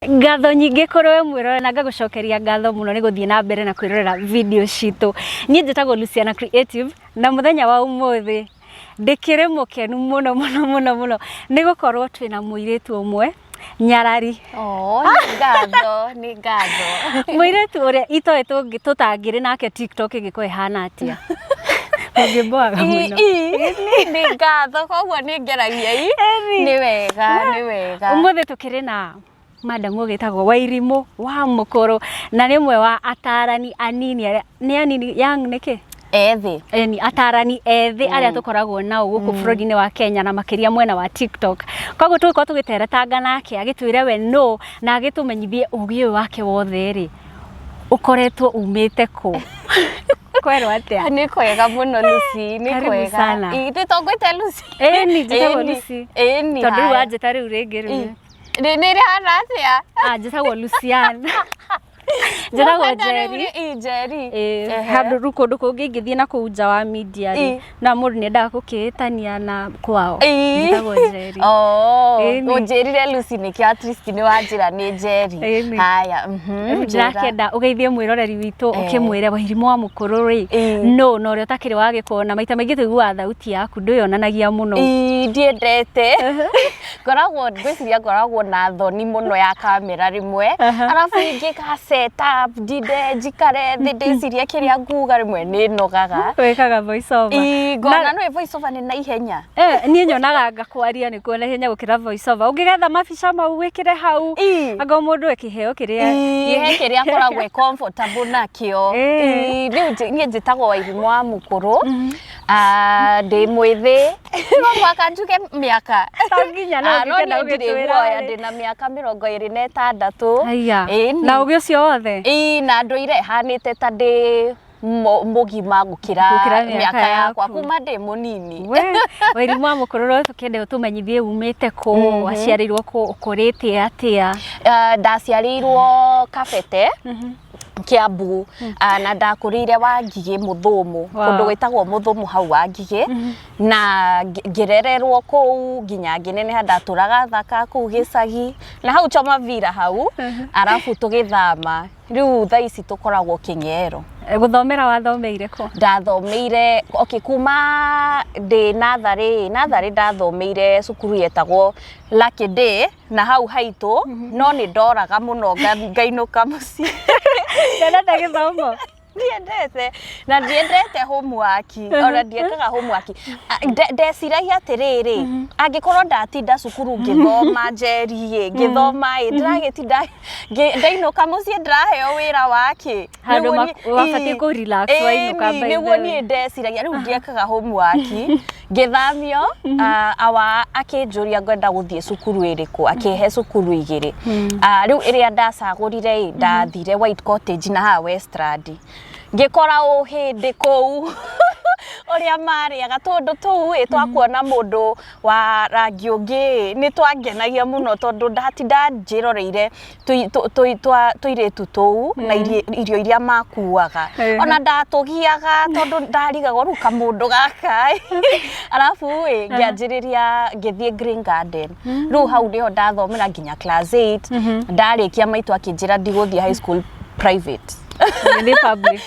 Ngatho nyingĩ kũrĩ we mwĩrore na ngagucokeria ngatho mũno nĩ gũthiĩ na mbere na kwĩrorera video citũ. Niĩ njĩtagwo Luciana Creative na mũthenya wa ũmũthĩ ndĩkĩrĩ mũkenu mũno nĩ gũkorwo twĩna mũirĩtu ũmwe nyarari. Nĩ ngatho. Mũirĩtu ũrĩa itoĩ tũtangĩrĩ nake TikTok ĩgĩkorwo ĩhana atĩa. Ũngĩmboaga mũno. Nĩ ngatho koguo nĩ ngeragia nĩ wega. Ũmũthĩ tũkĩrĩ na madam ũgĩtagwo Wairimũ wa Mũkũrũ na nĩ ũmwe wa atarani anini nĩ anini young nĩkĩ? Ethĩ. Ni atarani ethĩ arĩa tũkoragwo nao gũkũ bũrũri-inĩ wa Kenya na makĩria mwena wa TikTok. Koguo tũgũkorwo tũgĩteretanga nake agĩtwĩre we no na agĩtũmenyithie ũgĩ ũyũ wake wothe rĩ ũkoretwo umĩte kũ? Kwerwo atĩa? Nĩ kwega mũno Lucy, nĩ kwega. Ithe tongwĩte Lucy. Ĩni njĩtagwo Lucy. Ĩni. Tondũ rĩu wanjĩta rĩu rĩngĩ rĩu. Nĩ rĩhana atĩa? Njĩtagwo Luciana. Njĩtagwo Njeri. Handũ rĩu kũndũ kũngĩ ingĩthiĩ na kũu nja wa media rĩ na mũndũ nĩendaga gũkĩhĩtania na kwao. Njĩtagwo Njeri. Ũnjĩrire Lucy nĩkĩ at least nĩ wanjĩra nĩ Njeri. Haya. Ndĩrakĩenda ũgeithie mwĩroreri witũ ũkĩmwĩre Wairimũ wa Mũkũrũ rĩ no na ũrĩa ũtakĩrĩ wagĩkona maita maingĩ tũiguaga thauti yaku ndũyonanagia mũno. Ndiendete. Ngwĩciria ngoragwo na thoni mũno ya kamera rĩmwe arabu ingĩ set up ndinde njikare thĩ ndĩcirie kĩrĩa nguga rĩmwe nĩ nogaga. Wekaga voice over. Ngona nĩ voice over nĩ na ihenya. Niĩ nyonaga ngakwaria nĩ kuona ihenya gũkĩra voice over. Ũngĩgetha mabica mau wĩkĩre hau anga mũndũ ekĩheo kĩrĩa ihe kĩrĩa akoragwo comfortable nakĩo. Rĩu niĩ njĩtagwo Wairimũ wa Mũkũrũ. Ndĩ mwĩthĩ mwaka njuge mĩaka nginya no ngĩkenda ũgĩtwĩra ndĩna mĩaka 26. Na ũgĩ ũcio wothe na ndũire hanĩte ta ndĩ mũgima gũkĩra mĩaka yakwa kuma ndĩ mũnini. Wairimũ wa Mũkũrũ tũkĩenda ũtũmenyithie umĩte kũ waciarĩirwo kũ ũkũrĩte atĩa? Ndaciarĩirwo Kabete Kiambu na ndakũrĩire Wangigĩ Mũthũmũ kũndũ gwĩtagwo Mũthũmũ hau Wangigĩ na ngĩrererwo kũu nginya ngĩneneha ndatũraga Thaka kũu Gĩcagi na hau Chomavira hau arabu tũgĩthama rĩu thaa ici tũkoragwo Kĩng'ero. Gũthomera wathomeire kũ? Ndathomeire kuma ndĩ natharĩ ndathomeire cukuru yetagwo Lucky Day na hau haitũ no nĩ ndoraga mũno ngainũka mũciĩ. Ndendete gĩthomo? Ndiendete na ndiendete homework ona ndiekaga homework. Ndeciragia atĩrĩrĩ angĩkorwo ndatinda cukuru ngĩthoma Njeri ngĩthoma ndĩragĩtinda ndainũka mũciĩ ndĩraheo wĩra wake handũ wabatiĩ kũ relax wainũka mbaithe. Nĩguo niĩ ndeciragia rĩu ndiekaga homework ngĩthamio awa akĩnjũria ngwenda gũthiĩ cukuru ĩrĩkũ akĩhe cukuru igĩrĩ. Rĩu ĩrĩa ndacagũrire ndathire White Cottage na haha Westland ngĩkora hĩndĩ kũu ũrĩa marĩaga tondũ tũu twakuona mũndũ wa rangi ũngĩ nĩ twangenagia mũno tondũ ndatinda njĩroreire tũirĩtu tũu na irio iria makuaga ona ndatũgiaga tondũ ndarigagwo rĩu kamũndũ gaka arabu ngĩanjĩrĩria ngĩthiĩ Green Garden rĩu hau nĩho ndathomera nginya class 8 ndarĩkia maitũ akĩnjĩra ndigũthiĩ high school private. Nĩ public.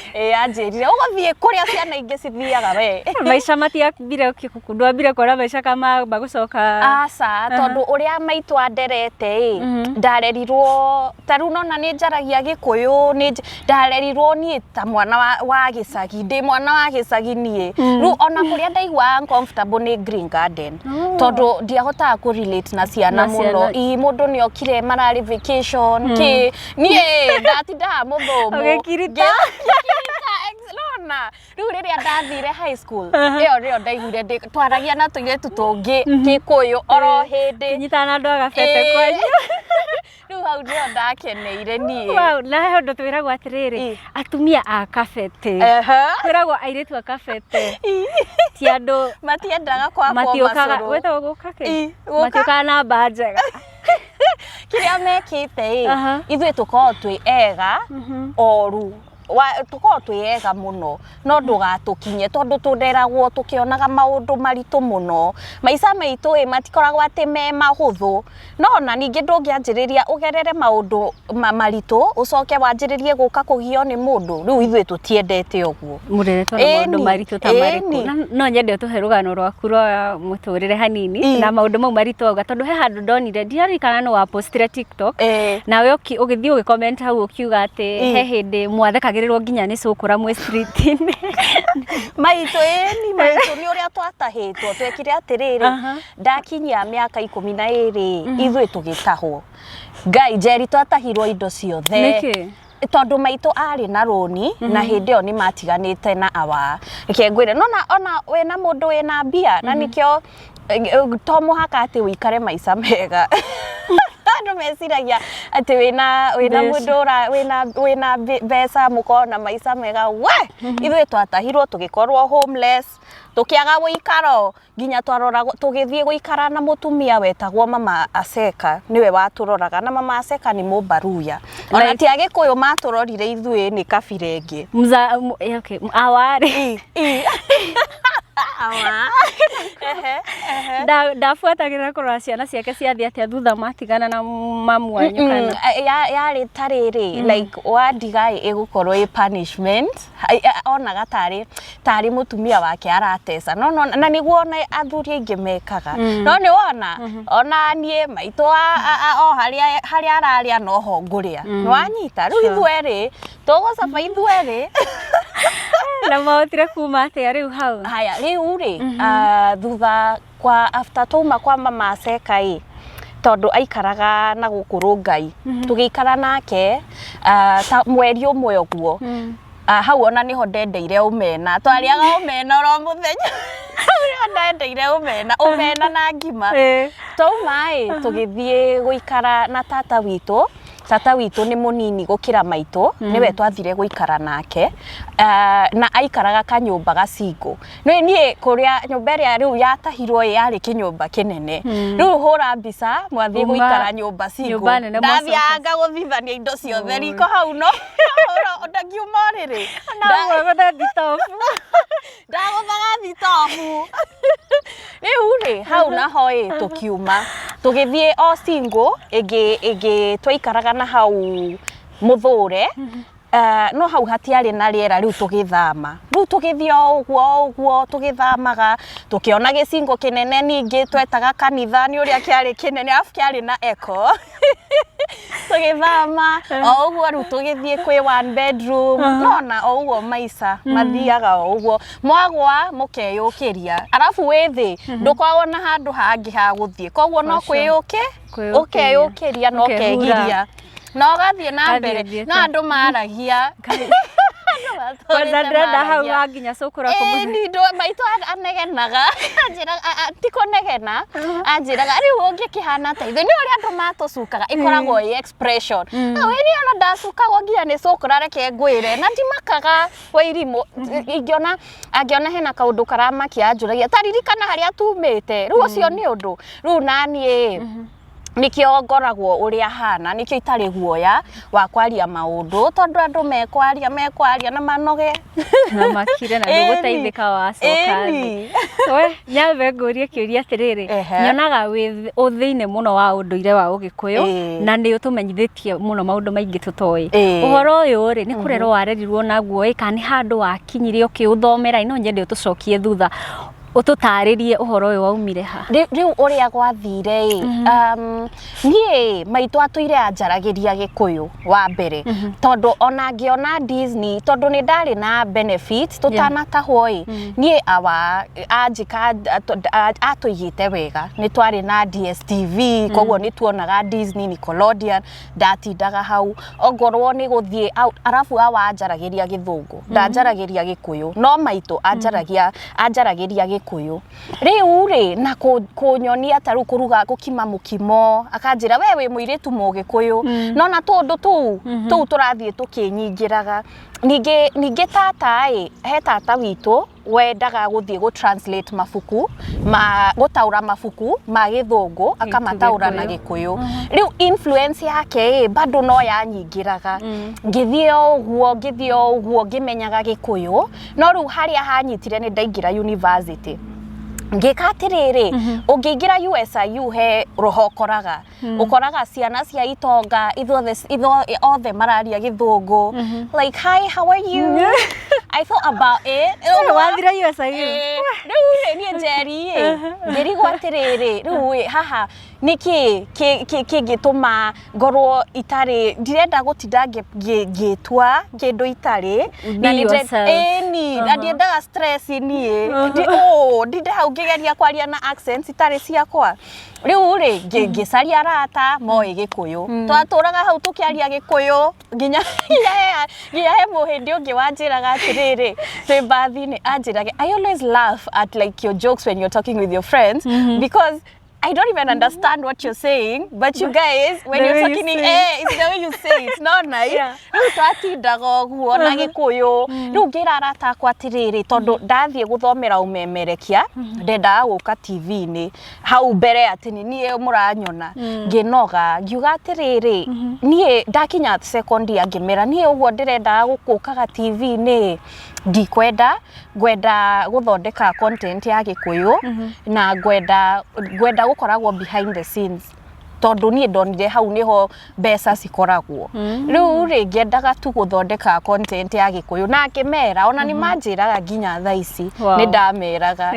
Anjĩrire ũgũthiĩ kũrĩa ciana ingĩ cithiaga we. Maica matiambire ndwambire kuona maica kama magũcoka. Aca tondũ ũrĩa maitũ anderete ndarerirwo ta rĩu nona nĩ njaragia Gĩkũyũ ndarerirwo niĩ ta mwana wa gĩcagi ndĩ mwana wa gĩcagi niĩ rĩu ona kũrĩa ndaigua uncomfortable nĩ Green Garden tondũ ndiahotaga ku relate na ciana mũno mũndũ nĩ okire mararĩ vacation niĩ ndatindaga Mũthũmũ Lona rĩu rĩrĩa ndathire high school ĩyo ndaiguire twaragia na tũirĩtu tũngĩ Gĩkũyũ oro hĩndĩ nyitana andũ agabete kwanyu. Rĩu hau nĩho ndakeneire niĩ. Na ũndũ twĩragwo atĩrĩrĩ atumia a Kabete twĩragwo airĩtu a Kabete ti andũ matiendaga kwakwo macũrũ wetagwo gũka kĩ matiũkaga na mba njega. Kĩrĩa mekĩte ithuĩ tũkoragwo twĩ ega oru tukorwo twiyega muno no ndugatukinye tondu tunderagwo tukionaga maundu maritu muno maica maitu matikoragwo ati me mahuthu no na ningi ndungianjiriria ugerere maundu maritu ucoke wanjiririe guka kugio ni mundu riu ithui tutiendete uguo mureretwo na maundu maritu ta mariku no nyende tuhe rugano rwaku rwa muturire hanini na maundu mau maritu auga tondu he handu ndonire ndirarikana no wa postire TikTok nawe ugithii ugicomment hau ukiuga ati he hindi mwathekagirirwo nginya ni cukura mwe street-ini maitu ni uria twatahitwo twekire atiriri ndakinyia miaka 12 ithui tugitahwo ngai njeri twatahirwo indo ciothe tondu maitu ari na roni na hindi o ni matiganite na awa reke ngwire ona wena mundu wena mbia na nikio to muhaka ati wikare maica mega andu meciragia ati wina mundura wina mbeca mukona maica mega we ithui twatahirwo tugikorwo homeless tukiaga guikaro nginya twaroragwo tugithie guikara na mutumia wetagwo mama Aseka niwe waturoraga na mama Aseka ni Mumbaruya ona ti agikuyu maturorire ithui ni kabirengi okay awari ndafuatagira kurora ciana ciake ciathi atia thutha matigana na mamu wanyu kana yari tariri like wadigai igukorwo i punishment onaga tari mutumia wake aratesa no na niguo na athuri aingi mekaga no ni wona ona nie maitu o haria araria no ho nguria ni wanyita riu ithweri tugucaba ithweri na maotire kuma atia riu hau haya riu ri thutha kwa after tuma kwa mama Aseka tondu aikaraga na gukuru ngai tugiikara nake mweri umwe uguo hau ona niho ndendeire umena twariaga umena ro muthenya ndendeire umena na ngima tuma tugithie guikara na tata witu ni munini gukira maitu niwe twathire guikara nake na aikaraga kanyumba gacingo no nie kuria nyumba ria riu yatahirwo yari kinyumba kinene riu hura mbica mwathie guikara nyumba cingo ndathianga guthithania indo ciothe riko hau no ndagiuma riri ndaguthaga thitofu riu ri hau naho tukiuma tugithie o cingo igi twaikaraga na hau muthure no hau hatiari na riera riu tugithama riu tugithio uguo tugithamaga tukiona gicingo kinene ningi twetaga kanitha ni uria kiari kinene afu kiari na echo tugithama o uguo riu tugithie kwi one bedroom nona o uguo maica mathiaga o uguo mwagwa mukeyukiria arafu withi ndukwona handu hangi ha guthie koguo no ukeyukiria no kegiria no gathie na mbere na andu maragia kwanza ndenda hau nginya cukura kumuthi ndo maitu anegenaga anjira tikonegena anjiraga riu ungikihana ta ithu ni uri andu matucukaga ikoragwo i expression we ni ona ndacukagwo nginya ni cukura reke ngwire na ndimakaga wairimu angiona hena kaundu karamakia anjuragia taririkana haria tumite riu ucio ni undu riu nani nikio ngoragwo uria hana nikio itari guoya wa kwaria maundu tondu andu mekwaria na manoge na makire na nduguteithika wacoka we nyawe ngurie kiuria atiriri nyonaga wi uthiine muno wa unduire wa ugikuyu na ni utumenyithitie muno maundu maingi tutoi uhoro uyu ri ni kurerwo warerirwo naguo kana handu wakinyire ukiuthomera ino nyende utucokie thutha ututaririe uhoro uyu waumire ha riu uria gwathire nie maitu atuire anjaragiria gikuyu wa mbere tondu ona ngiona Disney tondu ni ndari na benefits tutanatahwo nie awa anjika atuigite wega ni twari na DSTV koguo ni tuonaga Disney Nickelodeon ndatindaga hau ongorwo ni guthie arafu awa anjaragiria githungu ndanjaragiria gikuyu no maitu anjaragiria gikuyu riu ri na kunyonia taru kuruga gukima mukimo akanjira wewe muiritu mugikuyu no na tondu tu turathie tukinyingiraga ninge tata he tata witu wendaga guthie go translate mabuku gutaura mabuku ma Githungu akamataura na Gikuyu riu influence yake bado no yanyingiraga ngithie uguo ngimenyaga Gikuyu no riu haria hanyitire ni ndaingira university ngikatiriri ungiingira USIU he rohokoraga ukoraga ciana cia itonga othe mararia Githungu like hi how are you I thought about it wathira USIU riu ni njeri ngirigwa atiriri riu haha niki kingituma ngorwo itari ndirenda gutinda ngitwa kindu itari na ndiendaga stress nie ndinde hau ngigeria kwaria na accents itari ciakwa riu ri ngicaria arata moe Gikuyu twaturaga hau tukiaria Gikuyu nginya he muhindi ungi wanjiraga atiriri twi bathini anjirage I always laugh at like your jokes when you're talking with your friends because I don't even understand what you're saying, but you guys, when you're talking in it's the way you say it, not nice. Riu twatindaga guo na Gikuyu, riu ngira arata akwa atiriri tondu ndathie guthomera umemerekia, ndendaga guka TV-ini hau mbere ati nie muranyona nginoga ngiuga atiriri nie ndakinya second year ngimera nie uguo ndirendaga gukukaga TV-ini ndikwenda guthondeka content ya Gikuyu na gwenda gukoragwo behind the scenes tondu nie ndonire hau niho mbeca cikoragwo riu ringi ndaga tu guthondeka content ya Gikuyu na ngimera ona ni manjiraga nginya thaa ici ni ndameraga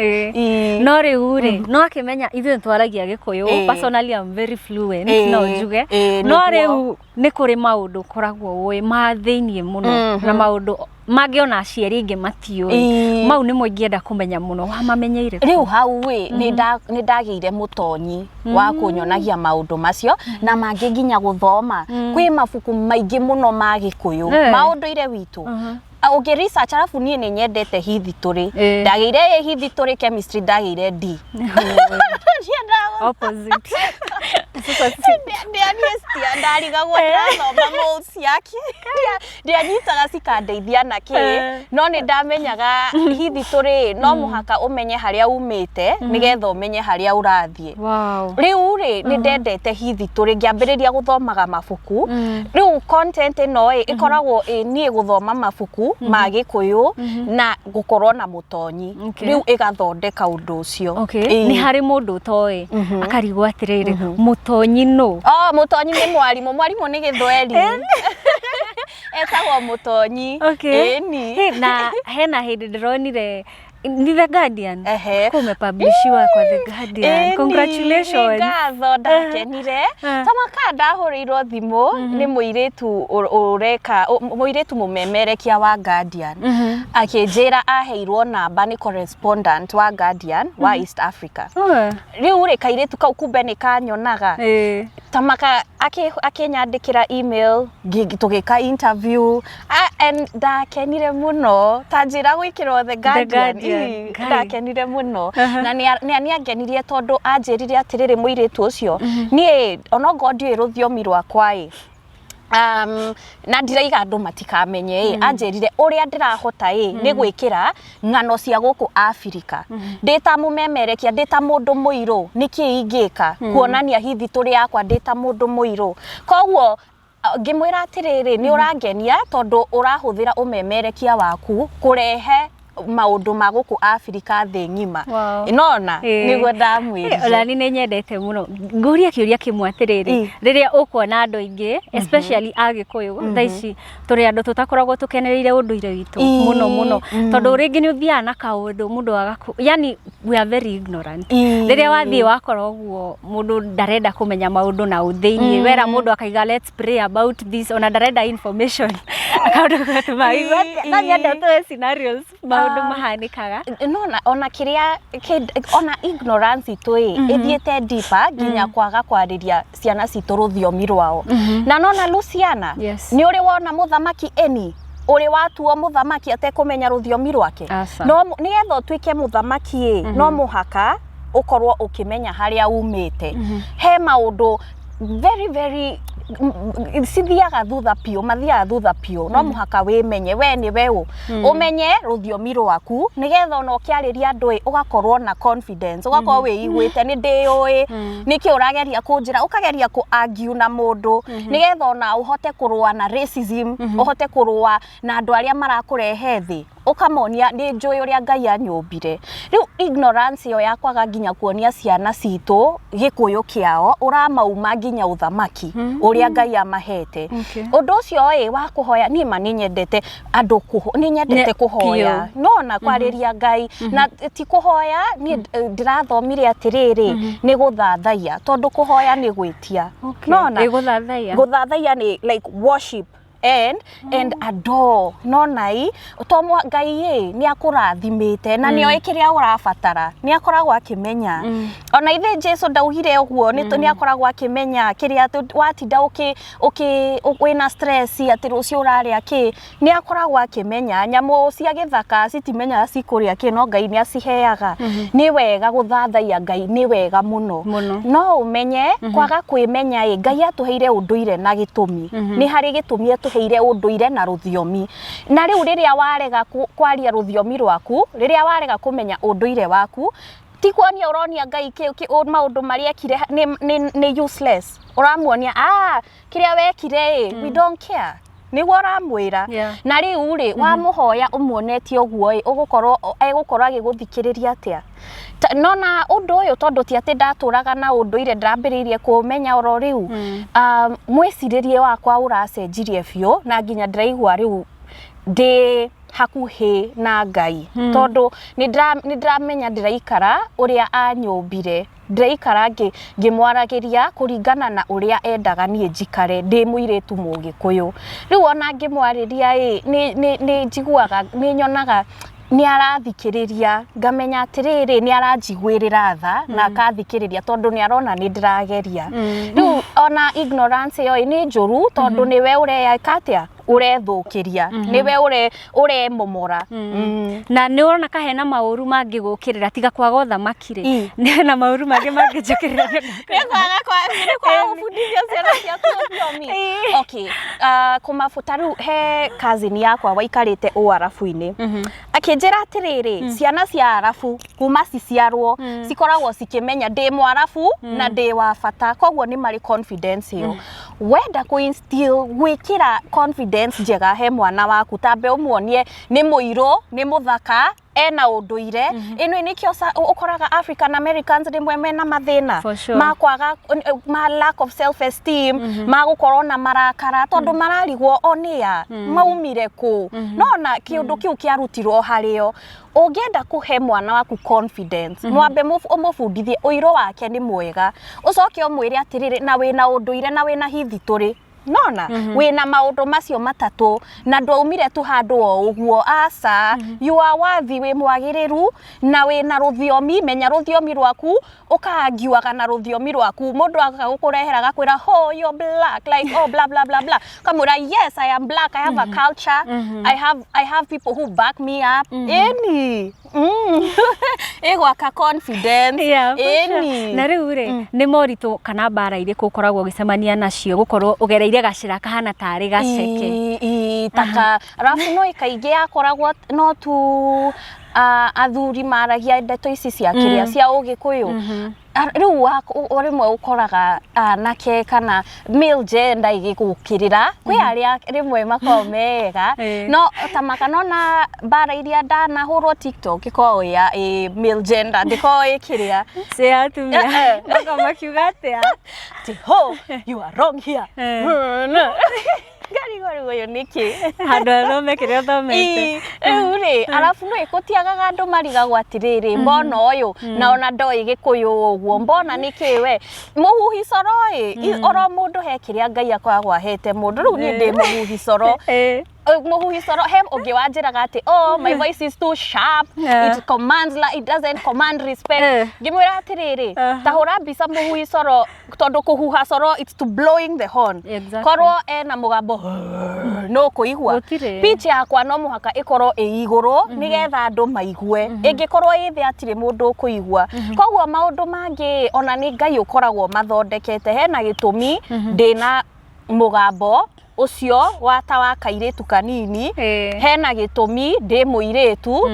no riu ri no akimenya ithuĩ twaragia Gikuyu personally I'm very fluent no njuge no riu ni kuri maundu koragwo we ma thĩinĩ muno na maundu mangiona aciari ingi matiũĩ mau nĩ mũingĩenda kũmenya muno wamamenyeire riu hau we ni ndageire mutonyi wa kunyonagia maundu macio na mangi nginya guthoma kwi mabuku maingi muno ma Gikuyu maundu ire witu ugi research arafu nie ni nyendete hithituri ndageire hithituri chemistry ndageire D opposite ndarigagwo ndathoma moles yake ndianyitaga cikandeithia naki no ni ndamenyaga hithituri no muhaka umenye haria umite nigetha umenye haria urathie riu ri ni ndendete hithituri ngiambiriria guthomaga mabuku riu content no ikoragwo nie guthoma mabuku ma Gikuyu na gukorwo na mutonyi riu igathondeka undu ucio ni hari mundu toy akarigwo atiriri mutonyi no mutonyi ni mwarimu ni Githweri etagwo mutonyi ni na hena hindi ndironire ni The Guardian kumepublishiwa kwa The Guardian congratulations ngatho ndakenire tamaka ndahurirwo thimu ni muiritu ureka muiritu mumemerekia wa Guardian akinjira aheirwo namba ni correspondent wa Guardian wa East Africa riu ri kairitu kau kumbe ni kanyonaga tamaka akinyandikira email tugika interview and ndakenire muno tanjira gwikirwo The Guardian ndakenire muno na ni angenirie tondu anjirire atiriri muiritu ucio nie onogo ndio ruthiomi rwakwa na ndiraiga andu matikamenye anjirire uria ndirahota ni gwikira ngano cia guku Afrika ndita mumemerekia ndita mundu muiru niki ingika kuonania hithituri yakwa ndita mundu muiru koguo ngimwira atiriri ni urangenia tondu urahuthira umemerekia waku kurehe maundu ma guku Afrika thi ngima inona niguo ndamwirire ola ni nyendete muno nguria kiuria kimwe atiriri riria ukuona andu ingi especially Agikuyu thaici turi andu tutakoragwo tukenereire unduire witu muno tondu ringi ni uthia na kaundu mundu yani we are very ignorant riria wathie wakora uguo mundu ndarenda kumenya maundu na uthiini wera mundu akaiga let's pray about this ona ndarenda information akaundu gatumaigwa na nyenda tu scenarios maundu mahanikaga no ona kiria ona ignorance itui ithiete deeper nginya kwaga kwariria ciana citu ruthiomi rwao na nona Luciana ni uri wona muthamaki eni uri watuo muthamaki atekumenya ruthiomi rwake no nigetha utwike muthamaki no muhaka ukorwo ukimenya haria umite he maundu very very cithiaga thutha piũ mathiaga thutha piũ no mũhaka wĩmenye we nĩ we ũmenye rũthiomi rwaku nĩgetha ona ũkĩarĩria andũ ũgakorwo na confidence ũgakorwo wĩiguĩte nĩ ndĩũĩ nĩkĩ ũrageria kũnjĩra ũkageria kũ-argue na mũndũ nĩgetha ona ũhote kũrũa na racism ũhote kũrũa na andũ arĩa marakũrehe thĩ ukamonia nĩ njũĩ ũrĩa Ngai anyũmbire rĩu ignorance yo yakwaga nginya kuonia ciana citũ gĩkũyũ kĩao ũramauma nginya ũthamaki ũrĩa Ngai amahete ũndũ ũcio wa kũhoya niĩ ma nĩnyendete andũ nĩnyendete kũhoya no na kwarĩria Ngai na ti kũhoya niĩ ndĩrathomire atĩrĩrĩ nĩ gũthathaiya tondũ kũhoya nĩ gwĩtia no na gũthathaiya nĩ like worship and adore no nai tomwa Ngai nĩ akũrathimĩte na nĩoĩ kĩrĩa ũrabatara nĩ akoragwo akĩmenya ona ithe Jesu ndaugire ũguo nĩ akoragwo akĩmenya kĩrĩa watinda wĩna stress atĩ rũciũ ũrarĩa kĩ nĩ akoragwo akĩmenya nyamũ cia gĩthaka citimenyaga cikũrĩa kĩ no Ngai nĩ aciheaga nĩ wega gũthathaiya Ngai nĩ wega mũno no ũmenye kwaga kwĩmenya Ngai atũheire ũndũire na gĩtũmi nĩ harĩ gĩtũmi heire ũndũire na rũthiomi na rĩu rĩrĩa warega kwaria rũthiomi rwaku rĩrĩa warega kũmenya ũndũire waku ti kuonia ũronia Ngai maũndũ marĩa ekire nĩ useless ũramuonia kĩrĩa wekire we don't care nĩguo ũramwĩra na rĩu rĩ wamũhoya ũmuonetie ũguo ũgũkorwo egũkorwo agĩgũthikĩrĩria atĩa no na ũndũ ũyũ tondũ ti atĩ ndatũraga na ũndũire ndambĩrĩirie kũmenya oro rĩu mwĩcirĩrie wakwa ũracenjirie biũ na nginya ndĩraigua rĩu ndĩ hakuhĩ na Ngai tondũ nĩndĩramenya ndĩraikara ũrĩa anyũmbire ndĩraikara ngĩmwaragĩria kũringana na ũrĩa endaga niĩ njikare ndĩ mũirĩtu mũgĩkũyũ rĩu ona ngĩmwarĩria nĩ njiguaga nĩ nyonaga nĩ arathikĩrĩria ngamenya atĩrĩrĩ nĩ aranjiguĩrĩra tha na akathikĩrĩria tondũ nĩ arona nĩ ndĩrageria rĩu ona ignorance yo nĩ njũru tondũ nĩwe ũreyaka atĩa ũrethũkĩria nĩwe ũremomora na nĩ ũrona kahena maũru mangĩgũkĩrĩra tiga kwaga ũthamaki rĩ na maũru mangĩ mangĩnjũkĩrĩra nĩ kwaga gũbundithia ciana ciaku rũthiomi okay kũmabuta rĩu he cousin yakwa waikarĩte Arabu-inĩ akĩnjĩra atĩrĩrĩ ciana cia Arabu kuma ciciarwo cikoragwo cikĩmenya ndĩ Mũarabu na ndĩ wa bata koguo nĩ marĩ confidence ĩyo wenda kũ-instill gwĩkĩra confidence njega he mwana waku tambe ũmuonie nĩ mũirũ nĩ mũthaka ena ũndũire ĩno nĩkĩo ũkoraga African Americans rĩmwe mena mathĩna makwaga lack of self esteem magũkorwo na marakara tondũ mararigwo onĩa maumire kũ no na kĩũndũ kĩu kĩarutirwo harĩo ũngĩenda kũhe mwana waku confidence mwambe ũmũbundithie ũirũ wake nĩ mwega ũcoke ũmwĩre atĩrĩrĩ na wĩna ũndũire na wĩna hithi tũrĩ nona wĩna maũndũ macio matatũ na ndwaumire tu handũ o ũguo aca you are worthy wĩ mwagĩrĩru na wĩna rũthiomi menya rũthiomi rwaku ũkaangiwaga na rũthiomi rwaku mũndũ agagũkũrehera agakwĩra oh you're black like oh blah blah blah blah kamũra yes I am black I have a culture I have people who back me up any egwaka confidence any na rĩu rĩ nĩ moritũ kana mbara irĩkũ ũkoragwo ũgĩcemania nacio gũkorwo ũgereire gacĩra kahana tarĩ gaceke taka arabu no ikaingĩ yakoragwo no tu athuri maragia ndeto ici cia kĩrĩa cia ũgĩkũyũ rĩu rĩmwe ũkoraga anake kana male gender igĩgũkĩrĩra kwĩ arĩa rĩmwe makoragwo mega no tamakanona mbara iria ndanahũrwo TikTok ĩkoragwo ya male gender ndĩkoragwo ĩkĩrĩa cia atumia makiuga atĩa ho you are wrong here gari niki handũ athome kĩrĩa athomete rĩu rĩ arabu no ĩgũtiagaga andũ marigagwo atĩrĩrĩ mbona ũyũ na ona ndoĩ gĩkũyũ ũguo mbona nĩkĩ we mũhuhi coro oro mũndũ he kĩrĩa Ngai akoragwo ahete mũndũ rĩu niĩ ndĩ mũhuhi coro mũhuhi coro he ũngĩ wanjĩraga atĩ oh my voice is too sharp it commands like it doesn't command respect ngĩmwĩra atĩrĩrĩ tahũra mbica mũhuhi coro tondũ kũhuha coro it's to blowing the horn korwo ena mũgambo no kũigua pitch yakwa no mũhaka ĩkorwo ĩ igũrũ nĩgetha andũ maigue ĩngĩkorwo ĩ thĩ atirĩ mũndũ kũigua koguo maũndũ mangĩ ona nĩ Ngai ũkoragwo mathondekete hena gĩtũmi ndĩna mugambo ucio wa kairitu kanini hena gitumi ndi muiritu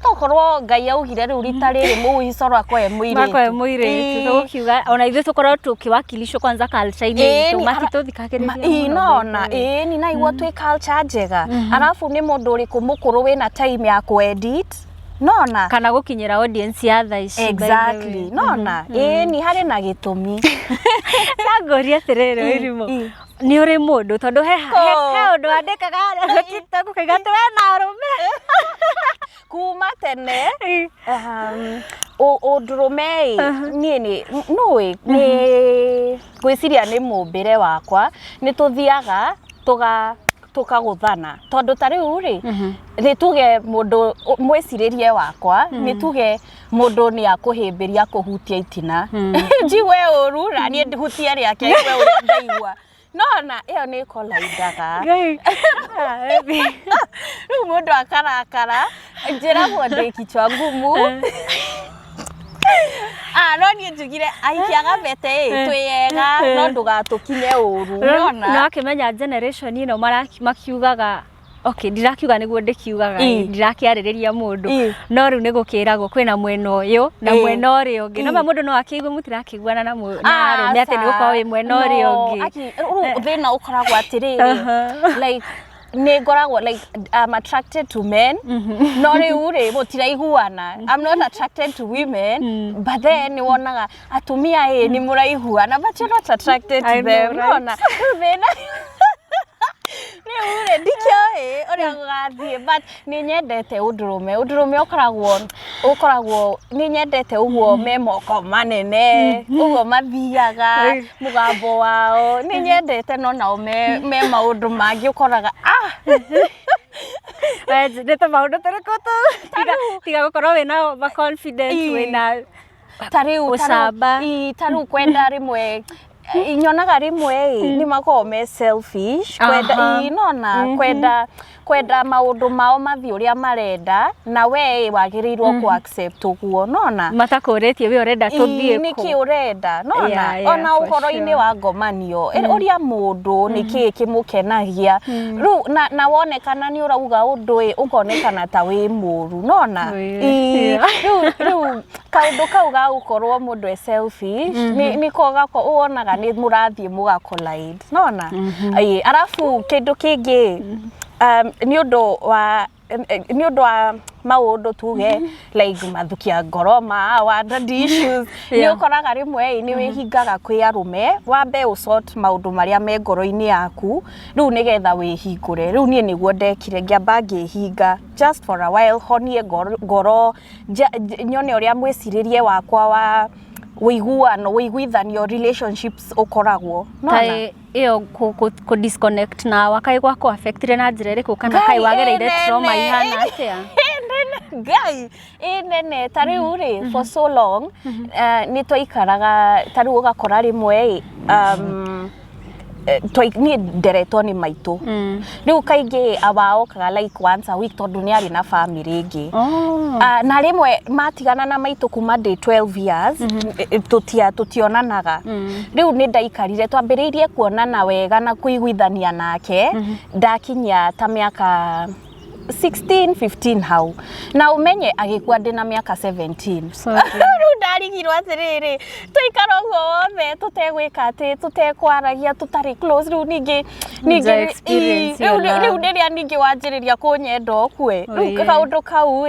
tokorwo Ngai augire riu rita riri muico rwakwa e muiritu tukiuga ona ithu tukorwo tukiwakilishwo kwanza culture-ini itu matituthikagiriria nona ni naigua twi culture njega arafu ni mundu uriku mukuru wina time ya kuedit nona kana gukinyira audience ya thaa ici exactly nona ni hari na gitumi ngoria tirire irimo ni uri mundu tondu he undu andikaga TikTok kaigatu wena arume kuma tene undurume ni gwiciria ni mumbire wakwa ni tuthiaga tukaguthana tondu tariu ri ni tuge mundu mwiciririe wakwa ni tuge mundu ni akuhimbiria kuhutia itina njiwe uru na ni ndihutia riake iwe uria ndaigua nona iyo ni kolaidaga riu mundu akarakara njira mwende kichwa ngumu no ni njugire aikiaga bete twiyega no ndugatukinye uru nona no akimenya generation ino makiugaga okay ndirakiuga niguo ndikiugaga ndirakiaririria mundu no riu nigukiragwo kwina mwena uyu na mwena uri ungi no mundu no akiigwe mutirakiguana na arume ati nigukorwo wi mwena uri ungi thina ukoragwo atiriri like negoragwo like I'm attracted to men no riu ri mutiraiguana I'm not attracted to women but then ni wonaga atumia ni muraiguana but you're not attracted to them nona thina Ure dikyo oria gugathie but ni nyendete undurume ukoragwo ni nyendete uguo me moko manene uguo mathiaga mugambo wao ni nyendete no nao me maundu mangi ukoraga ndete maundu turiku tu tiga gukorwo wina ba confidence wina tariu kwenda rimwe inyonaga rimwe ni makorwo me selfish kwenda maundu mao mathi uria marenda na we wagirirwo ku accept uguo nona matakuritie we urenda tuthie niki urenda nona ona uhoro-ini wa ngomanio uria mundu niki kimukenagia ru na wonekana ni urauga undu ukonekana ta wi muru nona ru kaundu kau ga gukorwo mundu e selfish ni kogako uonaga ni murathie mugakolide nona arafu kindu kingi ni undu wa maundu tuge like mathukia ngoroma wa daddy issues ni ukoraga rimwe ni wihingaga kwi arume wambe usort maundu maria me ngoro-ini yaku riu nigetha wihingure riu nie niguo ndekire ngiamba ngihinga just for a while honie ngoro nyone uria mwiciririe wakwa wa wiguithanio relationships ukoragwo nona iyo ku disconnect na wakai gwako affectire na njira iriku kana kai wagereire trauma ihana atia Guy nene tariu ri for so long ni twaikaraga tariu ugakora rimwe ni nderetwo ni maitu riu kaingi awao kaga like once a week tondu ni ari na family ingi na rimwe matigana na maitu kuma day 12 years tutionanaga riu ni ndaikarire twambiriirie kuonana wega na kuiguithania nake ndakinya ta miaka 16 15 hau na umenye agikua ndina miaka 17 riu ndarigirwo atiriri tuikara uguo wothe tutegwika ati tutekwaragia tutari close riu ningi riu ndiria ningi wanjiriria kunyenda okwe riu kaundu kau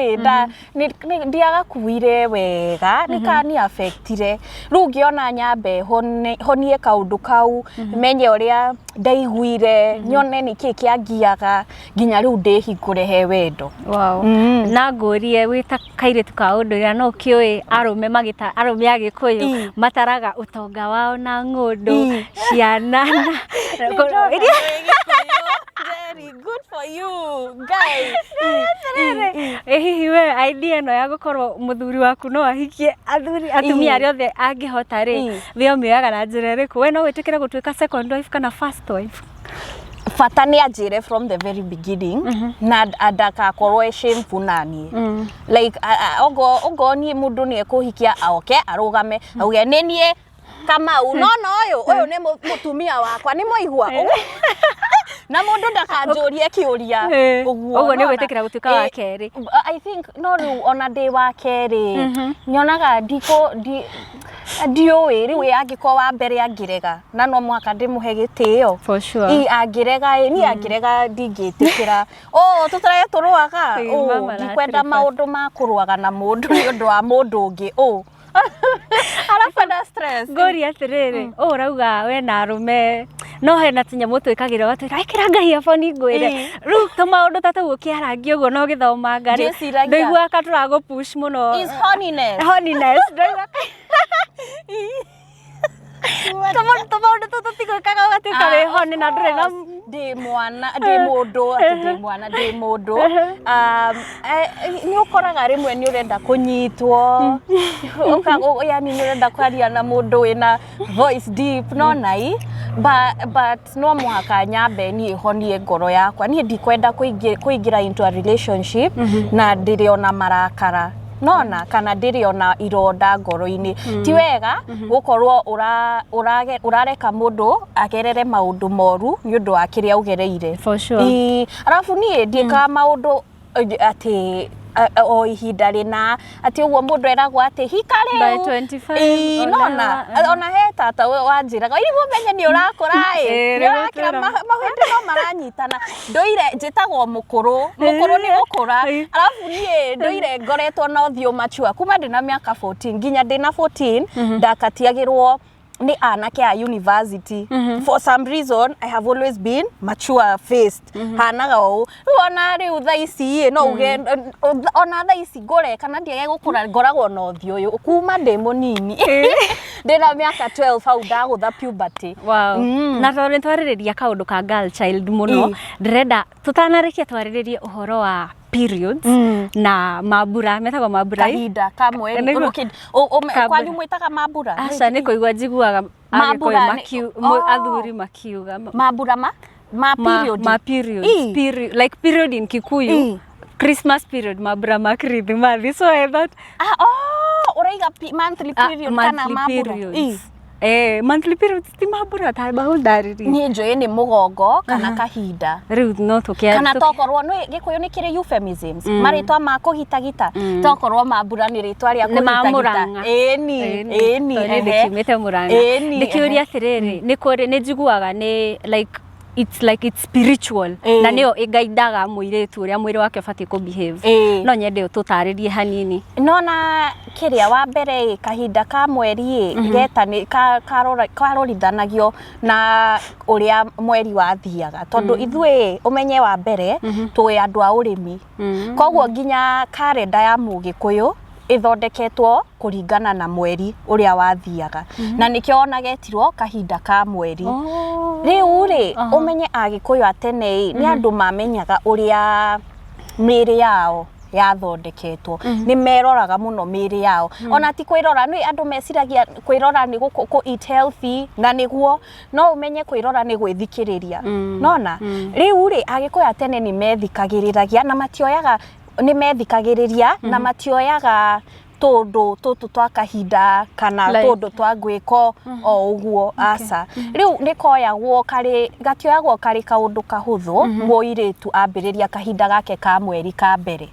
ndiaga kuire wega nikani affectire riu ngiona nyambe honie kaundu kau menye uria ndaiguire nyone niki kiangiaga nginya riu ndihingure he wendo na ngurie wita kairitu ka undu no kioi arume agikuyu mataraga utonga wao na ngundu ciana very good for you guys hihi idea no ya gukorwo muthuri waku no ahikie atumia ari othe angihota ri we omioyaga na njira iriku we no witikire gutuika second wife kana first wife fata ni ajire from the very beginning na adaka korwo shameful nani like ogo ni mundu ni ekuhikia aoke arugame auge nenie Kamau no uyu ni mutumia wakwa ni muigua na mundu ndakanjurie kiuria uguo ni gwitikira gutuika wa keri. I think no riu ona ndi wa keri nyonaga ndiũĩ rĩu angĩkorwo wa mbere angĩrega na no mwaka ndĩmũhe gĩtĩo for sure angĩrega ni angĩrega ndingĩtĩkĩra tũtarege tũrũaga ndikwenda maũndũ ma kũrũaga na mũndũ nĩ ũndũ wa mũndũ ũngĩ arafa na stress ngori atiriri urauga we na arume no hena tunyamũ twĩkagĩra watwĩra ĩkĩra ngai aboni ngwĩre rĩu tũmaũndũ ta tũguo kĩarangi ũguo no gĩthoma ngari ndĩigua ka tũragũ push mũno is holiness Come on, tũmaũndũ tũtũ tigwĩkaga ũgatuĩka wĩ honi na ndũrĩ na ndĩ mũndũ nĩ ũkoraga rĩmwe nĩ ũrenda kũnyitwo yani nĩ ũrenda kwaria na mũndũ wĩna voice deep no nai but no mũhaka nyambe niĩ honie ngoro yakwa niĩ ndikwenda kũingĩra into a relationship na ndĩrĩ ona marakara nona kana ndĩrĩ ona ironda ngoro-inĩ ti wega gũkorwo ũrareka mũndũ agerere maũndũ moru nĩ ũndũ wa kĩrĩa ũgereire for sure arabu niĩ ndiĩkaga maũndũ atĩ o ihinda rĩna atĩ ũguo mũndũ eragwo atĩ hika rĩu by 25 nona ona he tata wanjĩraga irigwo menye nĩ ũrakũra nĩ ũrakĩra mahĩndĩ no maranyitana ndũire njĩtagwo mũkũrũ nĩ gũkũra arabu niĩ ndũire ngoretwo na ũthiũ mature kuma ndĩ na mĩaka 14 nginya ndĩ na 14 ndakatiagĩrwo ni anake a university for some reason I have always been mature faced hanaga ũũ ona rĩu thaa ici no uge ona thaa ici ngore kana ndiage gũkũra ngoragwo na ũthiũ ũyũ kuma ndĩ mũnini ndĩ na mĩaka 12 hau ndagũtha puberty na tondũ twarĩrĩria kaũndũ ka girl child mũno ndĩrenda tũtanarĩkia twarĩrĩrie ũhoro wa periods na mambura metagwo mambura kahinda kamwe kwanyu mwĩtaga mambura aca nĩ kũigua njiguaga athuri makiuga mambura ma period like period in Kikuyu Christmas period mambura ma Christmas so I thought uraiga monthly period kana mambura monthly periods ti mambura ta bahundariri niĩ njũĩ nĩ mũgongo kana kahinda rĩu no tũkĩa kana tokorwo nĩ Gĩkũyũ nĩ kĩrĩ euphemisms marĩtwa ma kũgitagita tokorwo mambura nĩ rĩtwa rĩa kũgitagita ĩni ndĩkiumĩte Mũrang'a ndĩkĩũria atĩrĩrĩ nĩ kũrĩ nĩ njiguaga nĩ it's spiritual na nĩyo ĩgaidaga mũirĩtu ũrĩa mwĩrĩ wake ũbatiĩ kũ-behave no nyende ũtũtarĩrie hanini nona kĩrĩa wa mbere kahinda ka mweri geta nĩ karorithanagio na ũrĩa mweri wathiaga tondũ ithuĩ ũmenye wa mbere tũĩ andũ a ũrĩmi koguo nginya karenda ya Mũgĩkũyũ ithondeketwo kũringana na mweri ũrĩa wathiaga na nĩkĩo ona getirwo kahinda ka mweri rĩu rĩ ũmenye Agĩkũyũ a tene nĩ andũ mamenyaga ũrĩa mĩĩrĩ yao yathondeketwo nĩ meroraga mũno mĩĩrĩ yao ona ti kwĩrora nĩ andũ meciragia kwĩrora nĩ gũ eat healthy na nĩguo no ũmenye kwĩrora nĩ gwĩthikĩrĩria nona rĩu rĩ Agĩkũyũ a tene nĩ methikagĩrĩragia na matioyaga nĩ methikagĩrĩria na matioyaga tũndũ tũtũ twa kahinda kana tũndũ twa gwĩko o ũguo aca rĩu nĩ koyagwo gatioyagwo karĩ kaũndũ kahũthũ mũirĩtu ambĩrĩria kahinda gake ka mweri ka mbere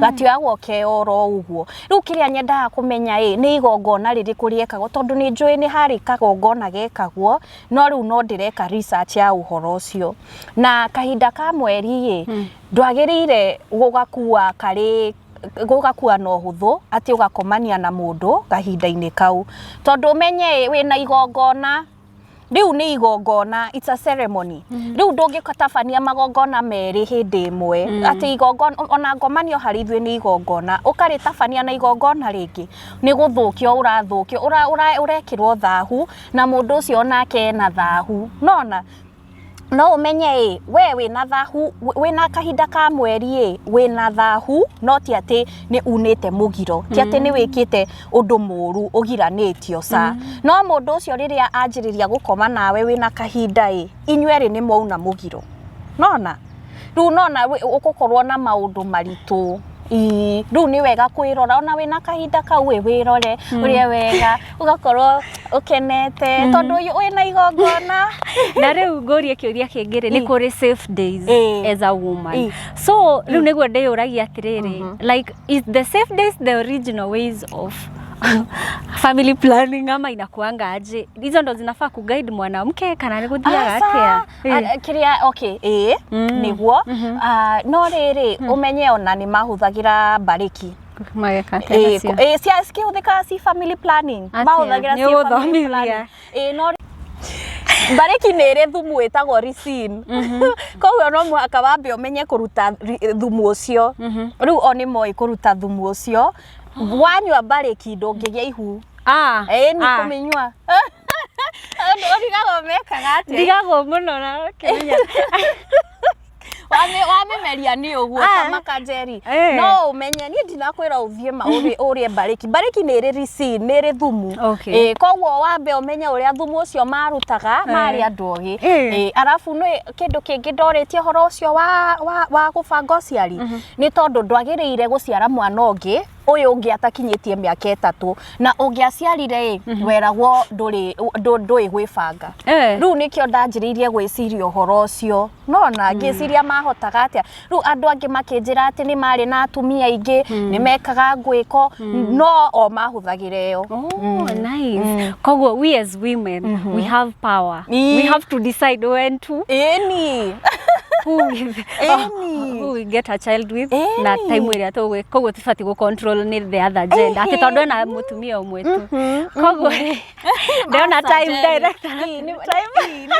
gatioyagwo keoro ũguo rĩu kĩrĩa nyendaga kũmenya nĩ igongona rĩrĩkũ rĩekagwo tondũ nĩ njũĩ nĩ harĩ kagongona gekagwo no rĩu no ndĩreka research ya ũhoro ũcio na kahinda ka mweri ndwagĩrĩire gũgakua na ũhũthũ atĩ ũgakomania na mũndũ kahinda-inĩ kau tondũ ũmenye wĩna igongona rĩu nĩ igongona it's a ceremony rĩu ndũngĩtabania magongona merĩ hĩndĩ ĩmwe atĩ igongona ona ngomanio harĩ ithuĩ nĩ igongona ũkarĩtabania na igongona rĩngĩ nĩ gũthũkio ũrathũkio ũrekĩrwo thahu na mũndũ ũcio onake ena thahu nona no ũmenye we wĩna thahu wĩna kahinda ka mweri wĩna thahu no ti atĩ nĩ unĩte mũgiro ti atĩ nĩ wĩkĩte ũndũ mũru ũgiranĩtio sa no mũndũ ũcio rĩrĩa anjĩrĩria gũkoma nawe wĩna kahinda inyuerĩ nĩ mwauna mũgiro nona rĩu nona ũgũkorwo na maũndũ maritũ rĩu nĩ wega kwĩrora ona wĩna kahinda kau wĩrore ũrĩa wega ũgakorwo ukenete tondu uyu wina igongona na riu ngorie kiuria kingiri ni kuri safe days as a woman so riu niguo ndiyuragia atiriri like is the safe days the original ways of family planning ama inakuanga aje hizo ndo zinafaa ku guide mwanamke kana guthiaga atia kiria okay niguo no riri umenye ona ni mahuthagira bariki mageka tena cia cikihuthika si family planning mahuthagira si family planning no bariki nere thumu wetagwo ricin koguo no muhaka wambe umenye kuruta thumu ucio riu oni moi kuruta thumu ucio wanywa bariki ndungigia ihu ni kuminywa ndigago mekaga ati ndigago muno na kinya wamemeria ni uguo kama kanjeri no umenye ni ndinakwira uthie urie bariki ni ri ricin ni ri thumu koguo wambe umenye uria thumu ucio marutaga mari andogi arafu no kindu kingi ndoretie horo ucio wa gubanga uciari ni tondu ndwagiriire guciara mwana ungi uyu ungi atakinyitie miaka 3 na ungi aciarire weragwo ndui gwibanga riu nikio ndanjiririe gwiciria horo ucio no na ngiciria mahotaga atia riu andu angi makinjira ati ni mari na atumia ingi ni mekaga ngwiko no o mahuthagire yo nice koguo we as women we have power we have to decide when to who we get a child with na time iria tugwe koguo tufati go control ni the other gender ati tondu na mutumia umwe tu koguo ndona time director ni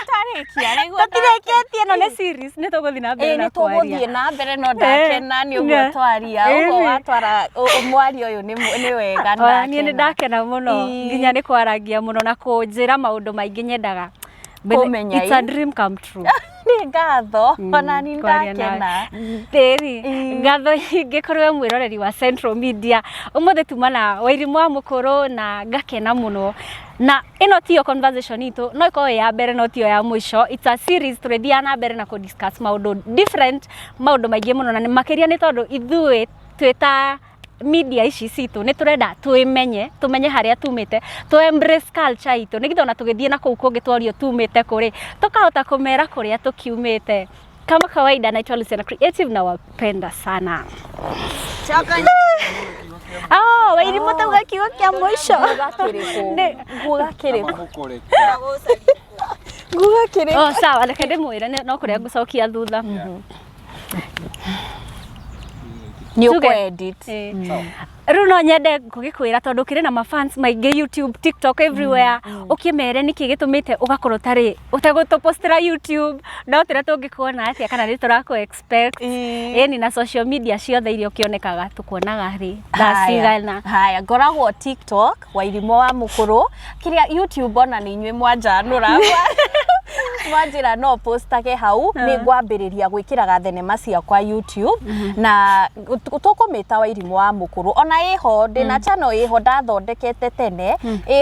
tarikia niguo tutireketie no ni series ni tuguthi na mbere na kwaria ni tuguthi na mbere no ndakena ni uguo twaria uguo watwara umwari uyu ni wega ndakena ni ndakena muno nginya ni kwaragia muno na kunjira maundu maingi nyendaga it's a dream come true ni ngatho ona ni ndakena Teri ngatho ngikorwo mwiroreri wa Central Media umuthi tumana Wairimu wa Mukuru na ngakena muno na ino tiyo conversation itu no iko ya mbere no tiyo ya mwisho it's a series turedia na mbere na ku discuss maundu different maundu maingi muno na makiria ni tondu ithuĩ twita media ici citu ni turenda tuimenye tumenye haria tumite tu embrace culture itu nigithona tugithie na kuu kungi twario tumite kuri tukahota kumera kuria tukiumite kama kawaida naitwa Luciana Creative na wapenda sana Wairimu tauga kiugo kia mwisho nguga kiriku sawa reke ndimwire no kuria ngucokia thutha ni uko-edit riu no nyende kugikwira tondu kiri na mafans maingi YouTube TikTok everywhere ukimere niki gitumite ugakorwo tari utagutopostera YouTube no tira tungikuona atia kana ni turako expect ni na social media ciothe irio kionekaga tukuonaga ri ndasigana haya ngoragwo TikTok Wairimu wa Mukuru kiria YouTube ona ni nywe mwanjanura mwanjira no postage hau ni ngwambiriria gwikiraga thenema cia kwa YouTube na tukumita Wairimu wa Mukuru ona iho ndina channel iho ndathondekete tene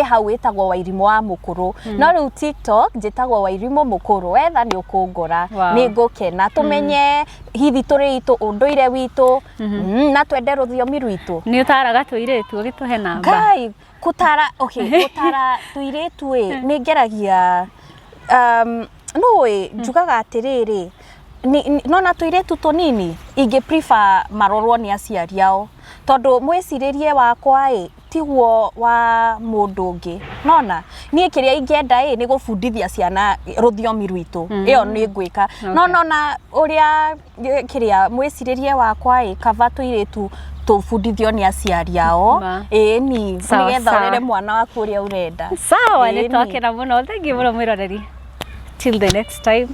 hau itagwo Wairimu wa Mukuru no riu TikTok njitagwo Wairimu Mukuru wetha ni ukungora ni ngukena tumenye hithi turi itu unduire witu na twende ruthiomi rwitu ni utaraga tuiretu ugituhe namba kai kutara kutara tuiretu ni ngeragia njugaga atiriri nona tuiretu tunini ingi prefer marorwo ni aciari ao tondu mwiciririe wakwa tiguo wa mundu ungi nona nie kiria ingenda ni gubundithia ciana ruthiomi rwitu iyo ni ngwika nona uria kiria mwiciririe wakwa kava tuiretu tufundithio ni aciari ao ni nigetha urere mwana waku uria urenda sawa ni twakena muno thank you muno mwiroreri till the next time